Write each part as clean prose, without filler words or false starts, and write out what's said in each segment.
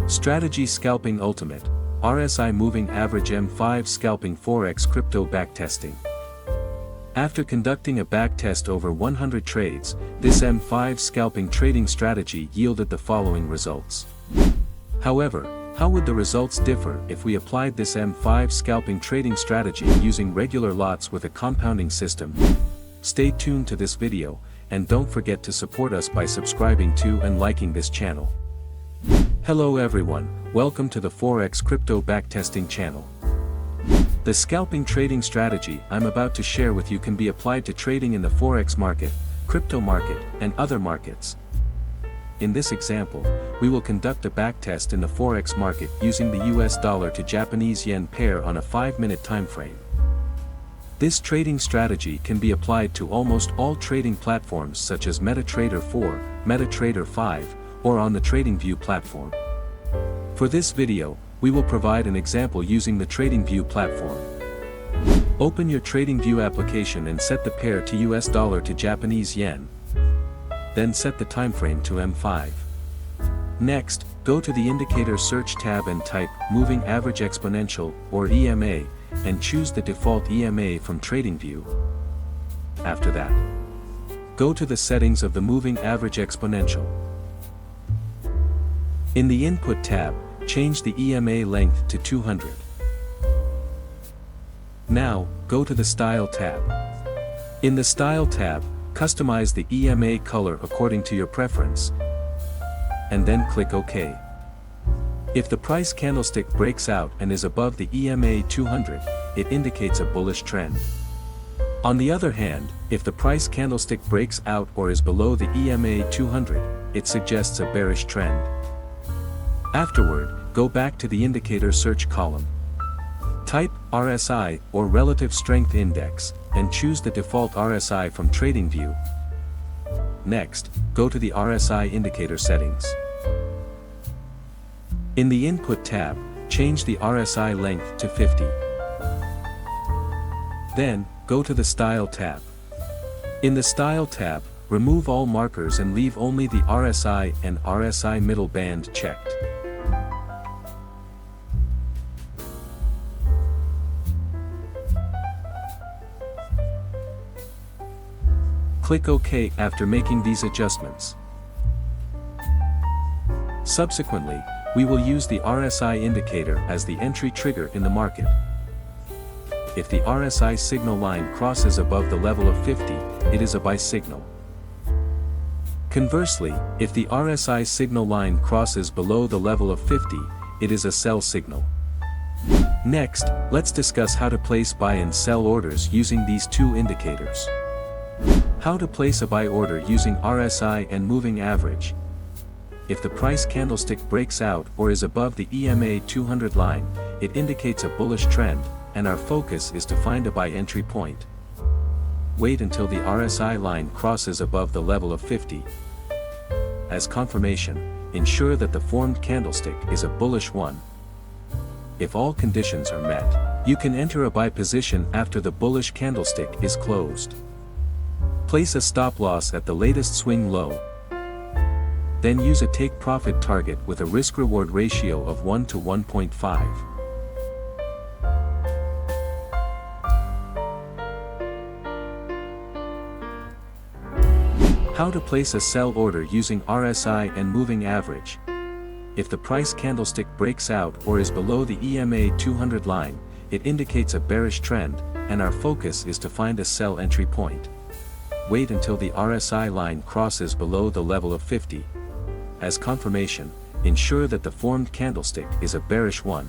Strategy Scalping Ultimate, RSI Moving Average M5 Scalping Forex Crypto Backtesting. After conducting a backtest over 100 trades, this M5 scalping trading strategy yielded the following results. However, how would the results differ if we applied this M5 scalping trading strategy using regular lots with a compounding system? Stay tuned to this video, and don't forget to support us by subscribing to and liking this channel. Hello everyone, welcome to the Forex Crypto Backtesting channel. The scalping trading strategy I'm about to share with you can be applied to trading in the Forex market, crypto market, and other markets. In this example, we will conduct a backtest in the Forex market using the US dollar to Japanese yen pair on a 5-minute time frame. This trading strategy can be applied to almost all trading platforms such as MetaTrader 4, MetaTrader 5, or on the TradingView platform. For this video, we will provide an example using the TradingView platform. Open your TradingView application and set the pair to US dollar to Japanese yen. Then set the time frame to M5. Next, go to the Indicator Search tab and type Moving Average Exponential, or EMA, and choose the default EMA from TradingView. After that, go to the settings of the Moving Average Exponential. In the Input tab, change the EMA length to 200. Now, go to the Style tab. In the Style tab, customize the EMA color according to your preference, and then click OK. If the price candlestick breaks out and is above the EMA 200, it indicates a bullish trend. On the other hand, if the price candlestick breaks out or is below the EMA 200, it suggests a bearish trend. Afterward, go back to the Indicator Search column. Type RSI, or Relative Strength Index, and choose the default RSI from TradingView. Next, go to the RSI indicator settings. In the Input tab, change the RSI length to 50. Then, go to the Style tab. In the Style tab, remove all markers and leave only the RSI and RSI middle band checked. Click OK after making these adjustments. Subsequently, we will use the RSI indicator as the entry trigger in the market. If the RSI signal line crosses above the level of 50, it is a buy signal. Conversely, if the RSI signal line crosses below the level of 50, it is a sell signal. Next, let's discuss how to place buy and sell orders using these two indicators. How to place a buy order using RSI and Moving Average. If the price candlestick breaks out or is above the EMA 200 line, it indicates a bullish trend, and our focus is to find a buy entry point. Wait until the RSI line crosses above the level of 50. As confirmation, ensure that the formed candlestick is a bullish one. If all conditions are met, you can enter a buy position after the bullish candlestick is closed. Place a stop loss at the latest swing low. Then use a take profit target with a risk-reward ratio of 1 to 1.5. How to place a sell order using RSI and Moving Average. If the price candlestick breaks out or is below the EMA 200 line, it indicates a bearish trend, and our focus is to find a sell entry point. Wait until the RSI line crosses below the level of 50. As confirmation, ensure that the formed candlestick is a bearish one.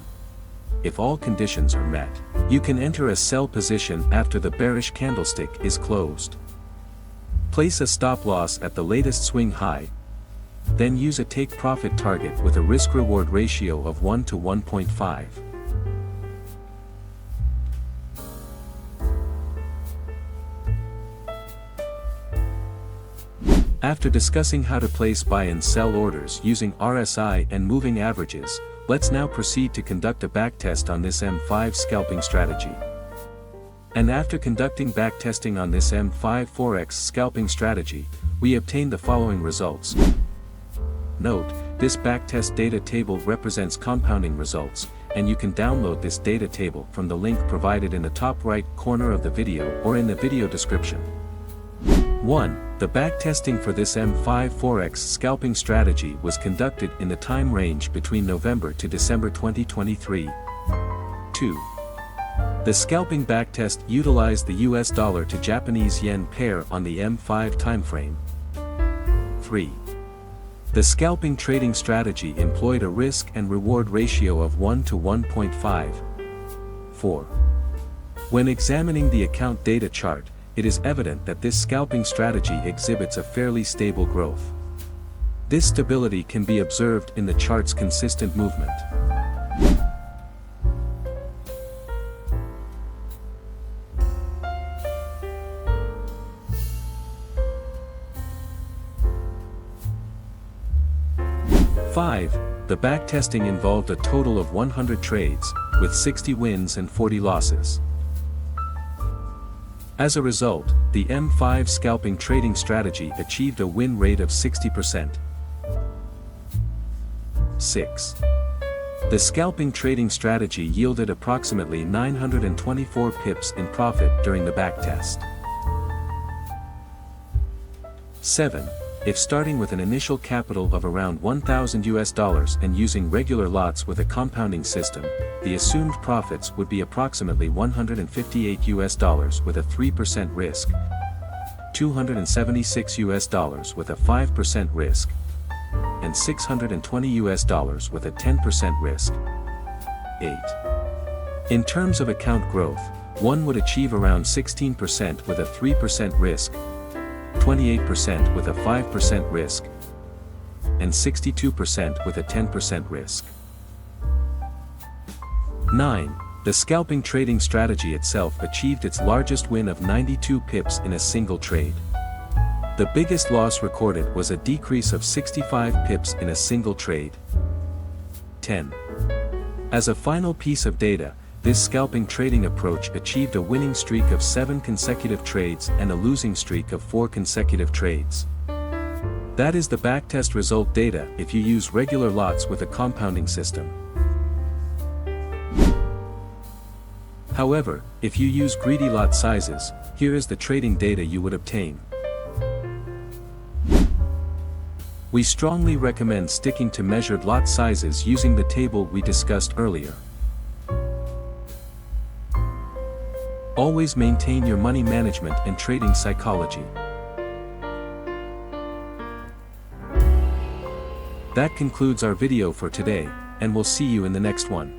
If all conditions are met, you can enter a sell position after the bearish candlestick is closed. Place a stop loss at the latest swing high. Then use a take profit target with a risk-reward ratio of 1 to 1.5. After discussing how to place buy and sell orders using RSI and Moving Averages, let's now proceed to conduct a backtest on this M5 scalping strategy. And after conducting backtesting on this M5 Forex scalping strategy, we obtained the following results. Note, This backtest data table represents compounding results, and you can download this data table from the link provided in the top right corner of the video or in the video description. 1. The backtesting for this M5 Forex scalping strategy was conducted in the time range between November to December 2023. 2. The scalping backtest utilized the US dollar to Japanese yen pair on the M5 timeframe. 3. The scalping trading strategy employed a risk and reward ratio of 1 to 1.5. 4. When examining the account data chart, it is evident that this scalping strategy exhibits a fairly stable growth. This stability can be observed in the chart's consistent movement. The backtesting involved a total of 100 trades, with 60 wins and 40 losses. As a result, the M5 scalping trading strategy achieved a win rate of 60%. 6. The scalping trading strategy yielded approximately 924 pips in profit during the backtest. 7. If starting with an initial capital of around $1,000 and using regular lots with a compounding system, the assumed profits would be approximately $158 with a 3% risk, $276 with a 5% risk, and $620 with a 10% risk. 8. In terms of account growth, one would achieve around 16% with a 3% risk, 28% with a 5% risk, and 62% with a 10% risk. 9. The scalping trading strategy itself achieved its largest win of 92 pips in a single trade. The biggest loss recorded was a decrease of 65 pips in a single trade. 10. As a final piece of data, this scalping trading approach achieved a winning streak of 7 consecutive trades and a losing streak of 4 consecutive trades. That is the backtest result data if you use regular lots with a compounding system. However, if you use greedy lot sizes, here is the trading data you would obtain. We strongly recommend sticking to measured lot sizes using the table we discussed earlier. Always maintain your money management and trading psychology. That concludes our video for today, and we'll see you in the next one.